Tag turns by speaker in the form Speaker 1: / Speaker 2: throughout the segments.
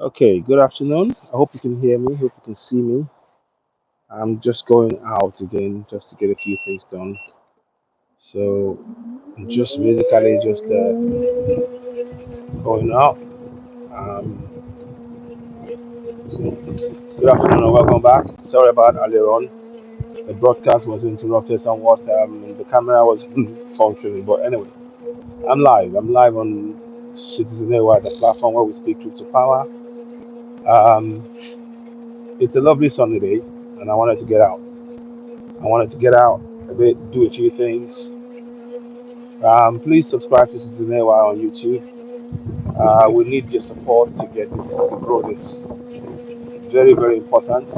Speaker 1: Okay, good afternoon. I hope you can hear me. Hope you can see me. I'm just going out again just to get a few things done. So I'm just basically just going out. Um, Good afternoon and welcome back. Sorry about earlier on. The broadcast was interrupted somewhat. The camera was functioning, but anyway, I'm live. I'm live on Citizen AY, the platform where we speak truth to power. Um, it's a lovely sunny day, and I wanted to get out. I wanted to get out a bit, do a few things. Please subscribe to Citizen AY on YouTube. We need your support to get this to grow this. It's very, very important.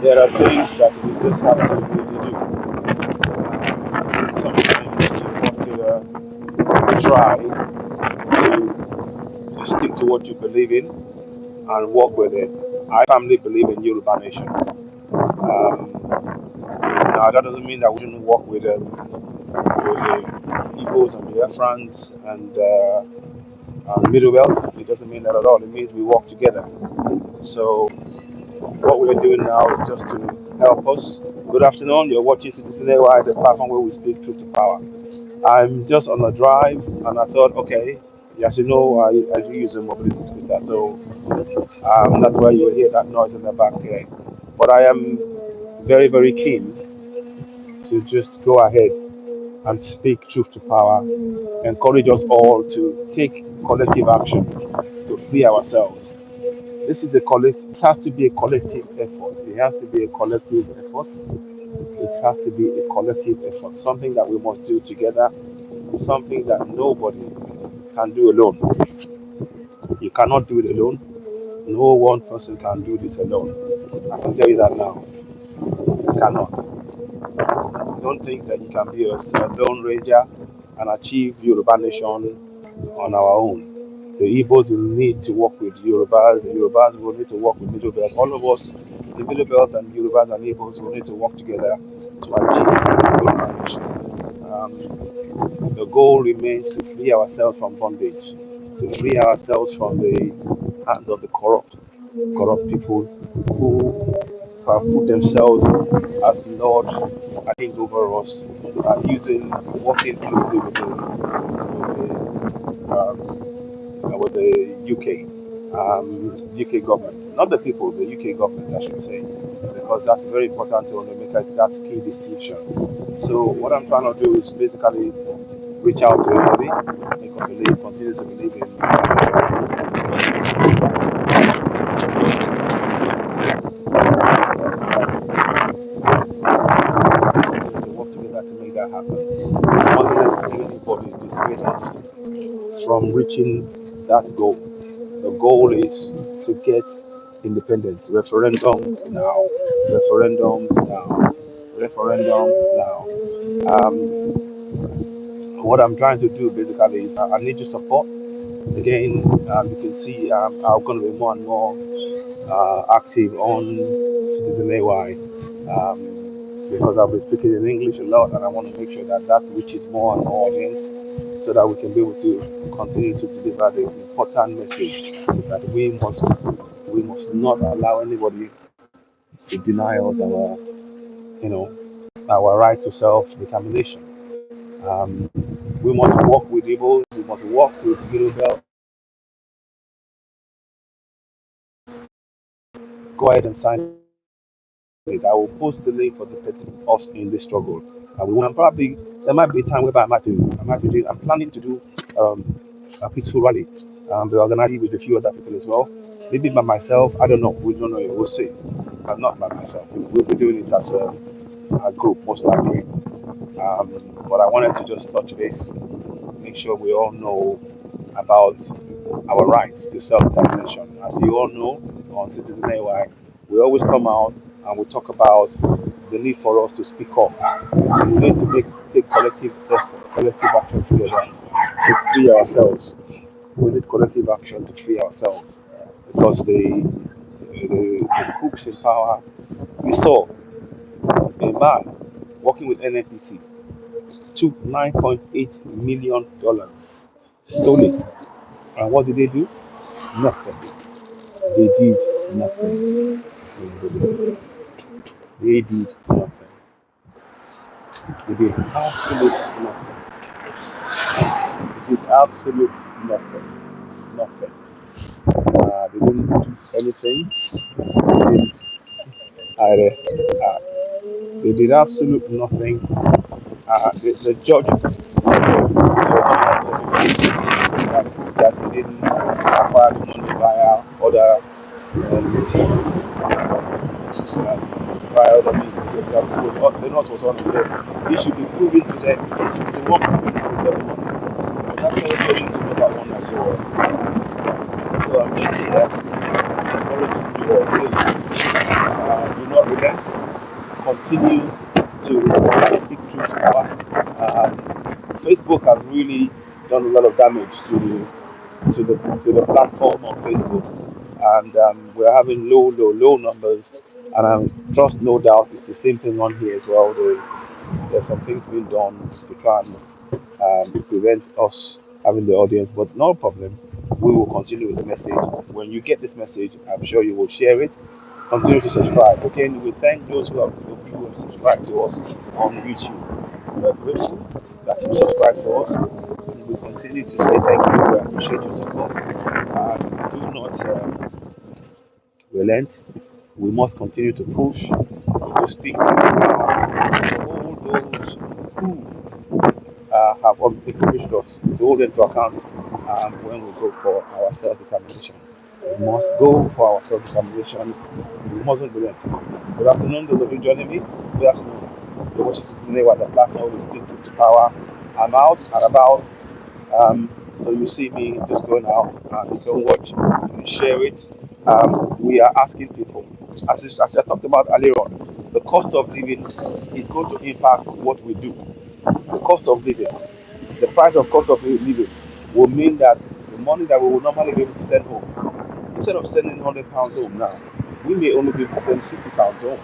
Speaker 1: There are things that we just have to really do. Sometimes you have to try to stick to what you believe in and work with it. I firmly believe in YorubaNation. Now that doesn't mean that we shouldn't work with the Igbos and Biafrans and Middle Belt. It doesn't mean that at all. It means we work together. So what we're doing now is just to help us. Good afternoon. You're watching Citizen AY, the platform where we speak truth to power. I'm just on a drive, and I thought, okay, as you know, I do use a mobility scooter, so that's why you will hear that noise in the back here. But I am very, very keen to just go ahead and speak truth to power, encourage us all to take collective action to free ourselves. This is a collect. It has to be a collective effort. It has to be a collective effort. It has to be a collective effort. Something that we must do together. Something that nobody can do alone. You cannot do it alone. No one person can do this alone. I can tell you that now. You cannot. Don't think that you can be a lone ranger and achieve Yoruba nation on our own. The Igbos will need to work with Yorubas. The Yorubas will need to work with Middle Belt. All of us, the Middle Belt and Yorubas and Igbos will need to work together to achieve Yoruba nation. The goal remains to free ourselves from bondage, to free ourselves from the hands of the corrupt people who have put themselves as Lord, I think, over us, working closely with the UK government, not the people, the UK government, I should say, because that's very important to make that key distinction. So what I'm trying to do is basically reach out to everybody, make us believe, continue to believe in to work together to make that happen. We must let anybody dissuade us from reaching that goal. The goal is to get independence. Referendum now. Referendum now. Referendum now. What I'm trying to do basically is I need your support. Again, you can see I'm going to be more and more active on Citizen AY because I'll be speaking in English a lot, and I want to make sure that that reaches more and more audience, so that we can be able to continue to deliver the important message that we must not allow anybody to deny us you know our right to self determination. Um, we must work with Igbos. We must work with Middle Belt. Go ahead and sign it. I will post the link for the person us in this struggle. And we want probably there might be a time whereby I'm planning to do a peaceful rally. Be organizing with a few other people as well. Maybe by myself. I don't know. We don't know. We'll see. But not by myself. We'll be doing it as a group, most likely. But I wanted to just touch base, make sure we all know about our rights to self-determination. As you all know, on Citizen AY, we always come out and we talk about the need for us to speak up. We need to take collective action together to free ourselves. We need collective action to free ourselves because the crooks in power, we saw a man working with NNPC took $9.8 million, stole it. And what did they do? Nothing. They did nothing. They did nothing. They did absolute nothing. They did absolute nothing. Nothing. They didn't do anything. They didn't. They did absolute nothing. The judge that he didn't acquire the money via other via other means. The nurse was on to them. It should be proven to them. It's a work of the money. But that's also going to that one as well. So I'm just here encouraging you all, please do not relent. Continue to speak truth to power. Facebook has really done a lot of damage to the platform on Facebook, and we're having low numbers. And I trust, no doubt, it's the same thing on here as well. There's some things being done to try and prevent us having the audience, but no problem. We will continue with the message. When you get this message, I'm sure you will share it. Continue to subscribe. Again, we thank those who have subscribed to us on YouTube. We are grateful that you subscribe to us. And we continue to say thank you. We appreciate your support. Do not relent. We must continue to push, to speak to all those who have obligation of to hold into account when we go for our self-determination. We must go for our self-determination. We mustn't relent. Good afternoon, those of you joining me. Good afternoon. You're watching Citizen A, the platform is speak to power. I'm out and about. So you see me just going out, and you can watch, you can share it. We are asking people, as I talked about earlier on, the cost of living is going to impact what we do. The cost of living, the price of cost of living will mean that the money that we will normally be able to send home, instead of sending £100 home now, we may only be able to send £50 home.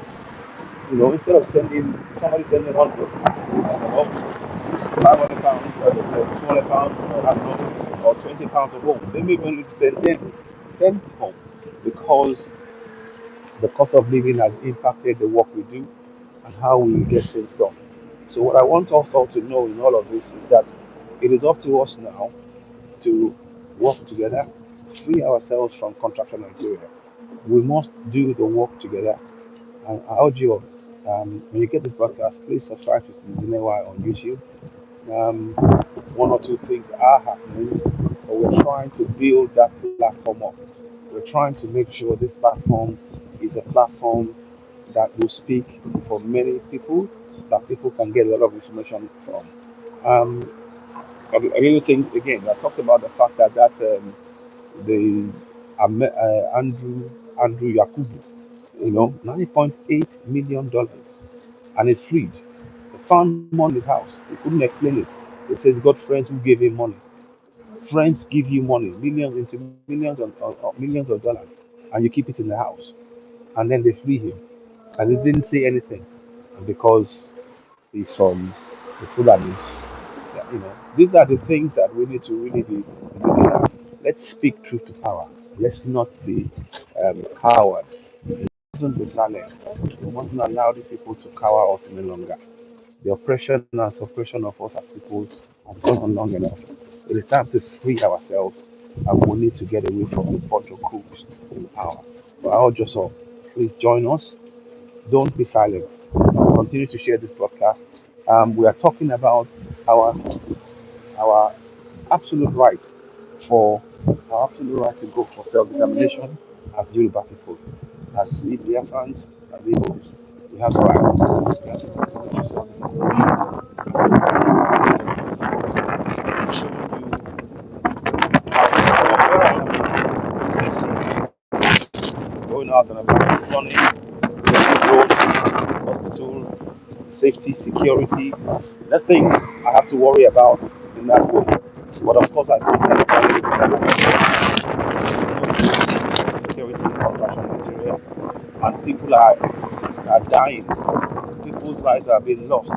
Speaker 1: Instead of somebody sending hundreds, £500 or £200, or I don't know, or £20 at home, they may only send 10 home, because the cost of living has impacted the work we do and how we get things done. So what I want us all to know in all of this is that it is up to us now to work together, free ourselves from contractual Nigeria. We must do the work together. And I urge you, when you get this broadcast, please subscribe to Citizen AY on YouTube. Um, One or two things are happening, but we're trying to build that platform up. We're trying to make sure this platform is a platform that will speak for many people, that people can get a lot of information from. Um, I really think, again, I talked about the fact that the Andrew Yakubu, $9.8 million, and is freed. They found money in his house. He couldn't explain it. He says he got friends who gave him money. Friends give you money, millions of dollars, and you keep it in the house, and then they free him, and they didn't say anything, and because he's from the Fulanis. These are the things that we need to really be looking at. Let's speak truth to power. Let's not be coward. We mustn't be silent. We mustn't allow these people to cower us any longer. The oppression and suppression of us as people has gone on long enough. It is time to free ourselves, and we need to get away from the bottle cooks in power. But I'll just all please join us. Don't be silent. Continue to share this broadcast. We are talking about our our absolute right for our absolute right to go for self-determination as Yoruba people, as Biafrans, as Igbos. We have the right. We have the right to go for self-determination. Going out and about sunny, road, hospital, safety, security. Nothing I have to worry about in that way. But of course, I don't celebrate security in Nigeria, and people are dying. People's lives are being lost.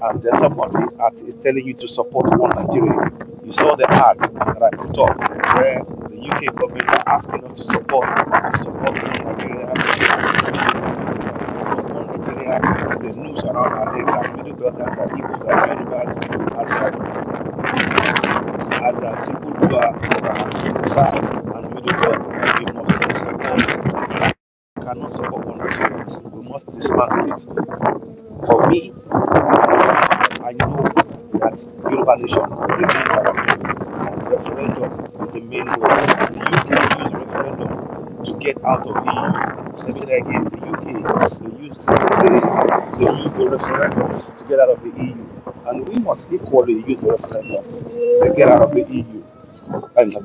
Speaker 1: And there's somebody that is telling you to support one Nigeria. You saw the ad that I put up where the UK government asking us to support one Nigeria. One Nigeria is a noose around our necks as Middle Belters, as Igbos, as Yorubas, as people who are South and Middle Belt. We must not support. We cannot support one Nigeria. We must dismantle it. For me, I know that YorubaNation referendum is the main goal. The UK used referendum to get out of the EU. Let me say that again. The UK used the referendum to get out of the EU, and we must equally use the referendum to get out of the EU and of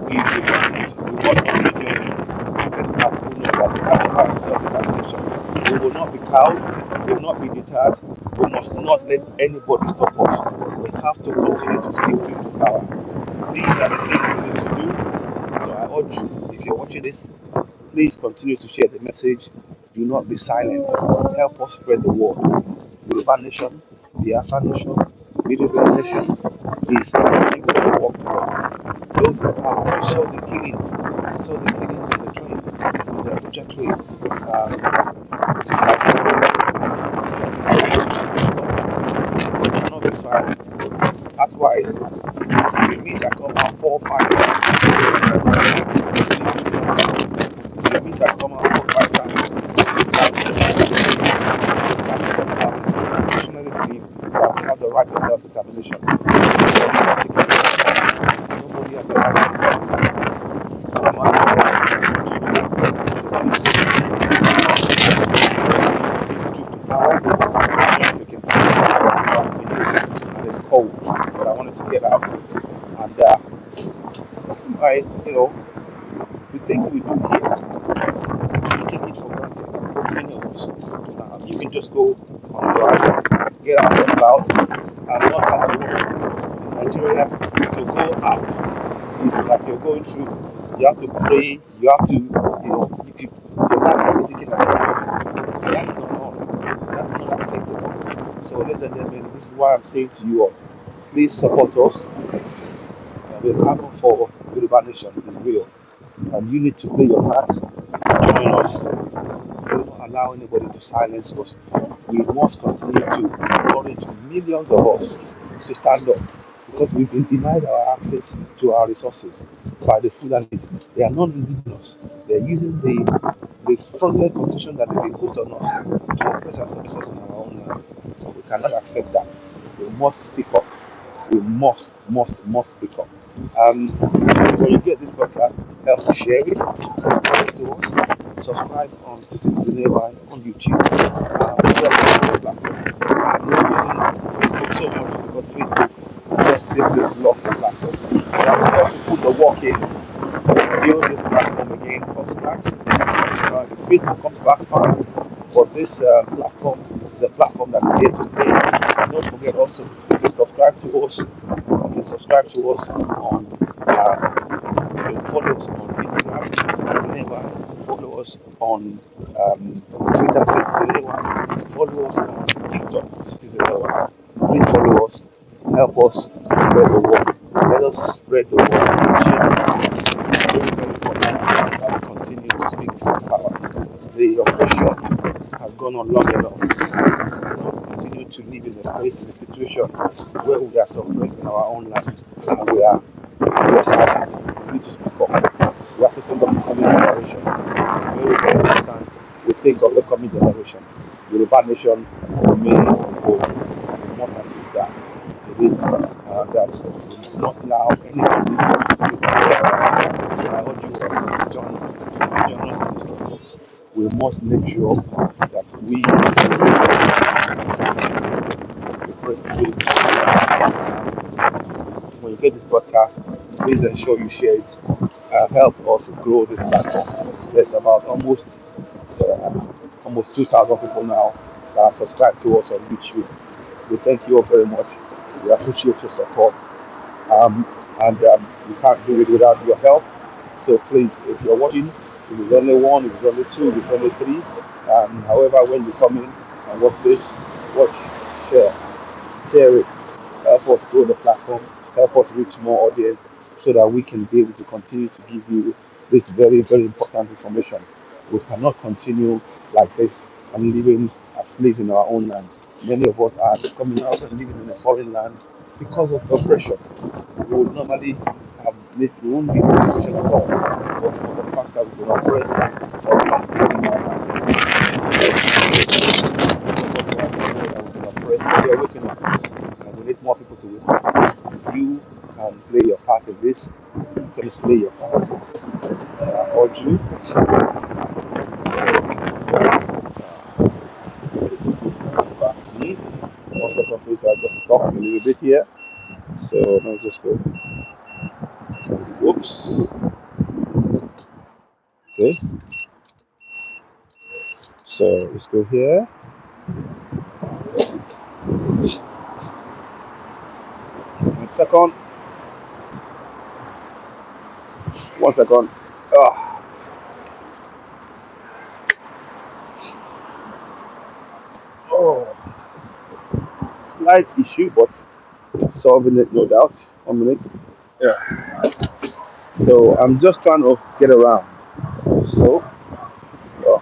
Speaker 1: we must continue and have who knows that we have the right self-determination. We will not be cowed, we will not be deterred, we must not let anybody stop us. We have to continue to speak truth to power. These are the things we need to do. So I urge you, if you're watching this, please continue to share the message. Do not be silent. Help us spread the word. YorubaNation, the Afro Nation, Middle Nation is something we have to work towards. Those that have saw the killings, saw the killings on the train, on the Abuja train, to have cannot be silent. That's why the means that come out 4 5 times. The means that come out 4 5 times. 6 times. I personally believe that we have the right to self-determination. Nobody has the right to self-determination. So I'm and it's cold, but I wanted to get out. And the things we do here, we take it for granted. Many of us, you can just go on a drive, get out of the cloud, and not have to work. In Nigeria, to go out is like you're going through. You have to pray. You have to, if you're not taking a that's not normal. That's not acceptable. So, ladies and gentlemen, this is why I'm saying to you all, please support us. The battle for YorubaNation is real, and you need to play your part. Join us. Do not allow anybody to silence us. We must continue to encourage millions of us to stand up because we've been denied our access to our resources by the Fulanis. They are not indigenous. They're using the fraudulent constitution that they've been put on us to oppress us resources in our own land. We cannot accept that. We must speak up. We must speak up. When you get this podcast, help to share it, subscribe to us, subscribe on Nearby on YouTube. I'm not using Facebook so much because Facebook just simply blocked the platform. So I'm going to put the work in, build this platform again from scratch. If Facebook comes back, fine. But this platform is a platform that is here to stay. And don't forget also, you can subscribe to us. You can subscribe to us on. You can follow us on Instagram, Citizen Nearby. Follow us on Twitter, Citizen Nearby. Follow us on TikTok, Citizen Nearby. Please follow us. Help us spread the word. Let us spread the word. Share this. Very, very important that we continue to speak for power. The oppression has gone on long enough. We cannot continue to live in a place, in a situation where we are suppressed in our own land and we are silent. We need to speak up. We have to think of the coming generation. Very, very important. We think of the coming generation. The YorubaNation remains the goal. We must achieve that. It is that we must not allow anybody to so I urge you all to join us in this process. We must make sure that we break free. When you get this podcast, please ensure you share it. Help us grow this platform. There's about almost 2,000 people now that are subscribed to us on YouTube. We thank you all very much. We appreciate your support. And we can't do it without your help. So please, if you're watching, if it's only one, if it's only two, if it's only three, however, when you come in and watch this, watch, share it. Help us grow the platform. Help us reach more audience. so that we can be able to continue to give you this very, very important information. We cannot continue like this and living as slaves in our own land. Many of us are coming out and living in a foreign land because of oppression. We would normally we won't be in this situation at all. But for the fact that we've been oppressed for a long time in our land, because we have been oppressed, but we are waking up. And we need more people to wake up. You can play your part in this. You can play your part. I urge you. Also, please, I'll just talk a little bit here. So let's just go. Whoops. Okay. So let's go here. 1 second. 1 second. Ah, oh, slight issue, but solving it, no doubt. 1 minute. Yeah. So I'm just trying to get around. So, uh,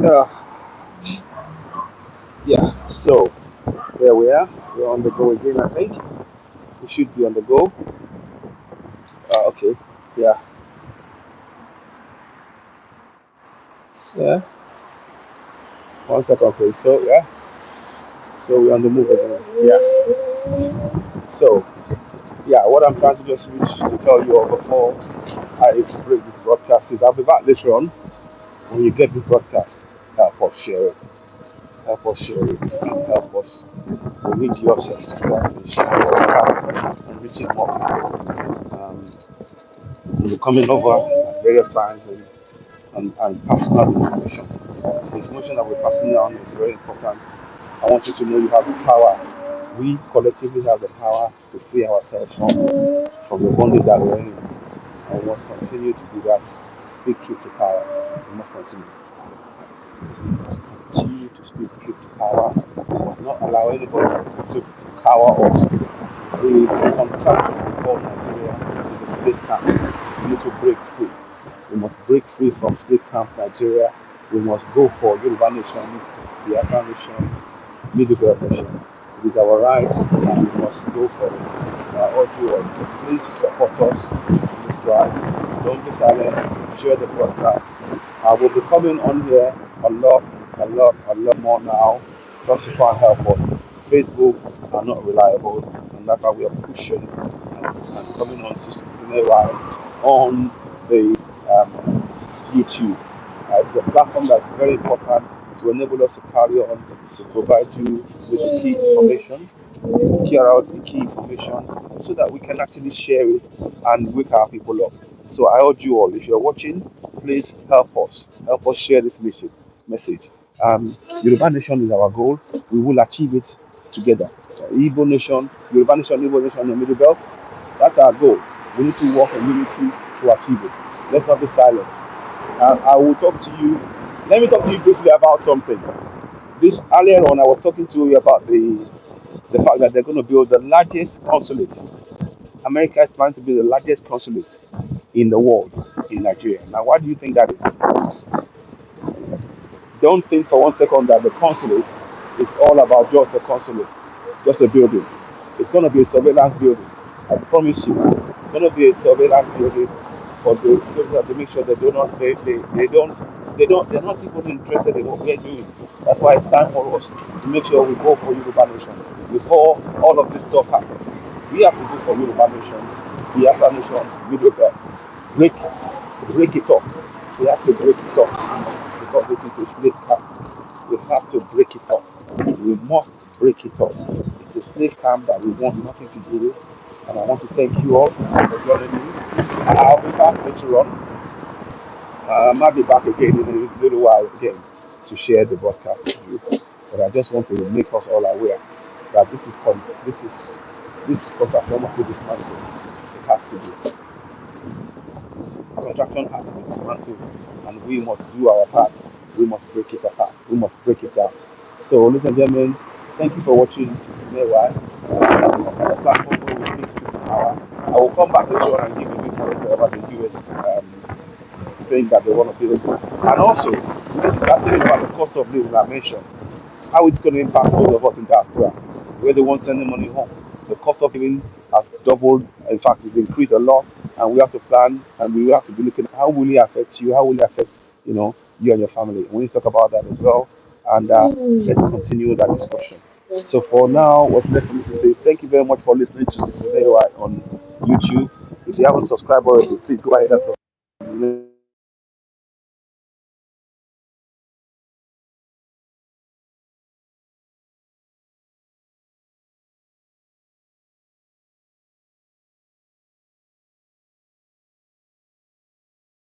Speaker 1: uh, yeah. So there we are. We're on the go again, I think. We should be on the go. Okay. Yeah. Yeah. 1 second, please. So yeah. So we're on the move again. Yeah. So yeah, what I'm trying to just reach to tell you all before I break this broadcast is I'll be back later on. When you get the broadcast, help us share it. Help us share it. And help us. We need your assistance in sharing the broadcast and reaching more people. We'll be coming over at various times and passing on information. The information that we're passing on is very important. I want you to know you have the power. We collectively have the power to free ourselves from the bondage that we're in. And we must continue to do that. Speak truth to power. We must continue. We must continue to speak truth to power. We must not allow anybody to cower us. The contract we call Nigeria is a slave camp. We need to break free. We must break free from slave camp Nigeria. We must go for YorubaNation, the Afro Nation, Middle Belt Nation. It is our right and we must go for it. I urge you all to please support us in this drive. Don't be silent. Share the broadcast. I will be coming on here a lot more now. Just to try and help us. Facebook are not reliable, and that's why we are pushing and coming on to Citizen Live on the YouTube. It's a platform that's very important to enable us to carry on to provide you with the key information, clear out the key information so that we can actually share it and wake our people up. So I urge you all, if you're watching, please help us. Help us share this message. Yoruba Nation is our goal. We will achieve it together. Igbo Nation, Igbo Nation, the Middle Belt. That's our goal. We need to work in unity to achieve it. Let's not be silent. I will talk to you. Let me talk to you briefly about something. This earlier on, I was talking to you about the fact that they're going to build the largest consulate. America is trying to build the largest consulate in the world in Nigeria. Now, why do you think that is? Don't think for 1 second that the consulate is all about just a consulate, just a building. It's going to be a surveillance building. I promise you, it's going to be a surveillance building for the people to make sure they do not, they're not even interested in what we're doing. That's why it's time for us to make sure we go for Yoruba Nation before all of this stuff happens. We have to go for Yoruba Nation, the Afro Nation, Middle Belt. Break, break it up. We have to break it up because it is a slave camp. We have to break it up. We must break it up. It's a slave camp that we want nothing to do with. And I want to thank you all for joining me. I'll be back later on. I might be back again in a little while again to share the broadcast with you. But I just want to make us all aware that this contraction must be dismantled. It has to be. Contraction has to be dismantled, and we must do our part. We must break it apart. We must break it down. So, ladies and gentlemen, thank you for watching. This is Snare on the platform where we speak to power. But we'll come back later on and give you a bit more info about the US thing that they want to do. And also, this is that thing about the cost of living I mentioned, how it's going to impact all of us in diaspora, where they want sending money home. The cost of living has doubled, in fact, it's increased a lot, and we have to plan and we have to be looking at how will it affect you, how will it affect, you and your family. We need to talk about that as well, and let's continue that discussion. So for now, what's left for me to say, thank you very much for listening to today on YouTube. If you haven't subscribed already, please go ahead and subscribe.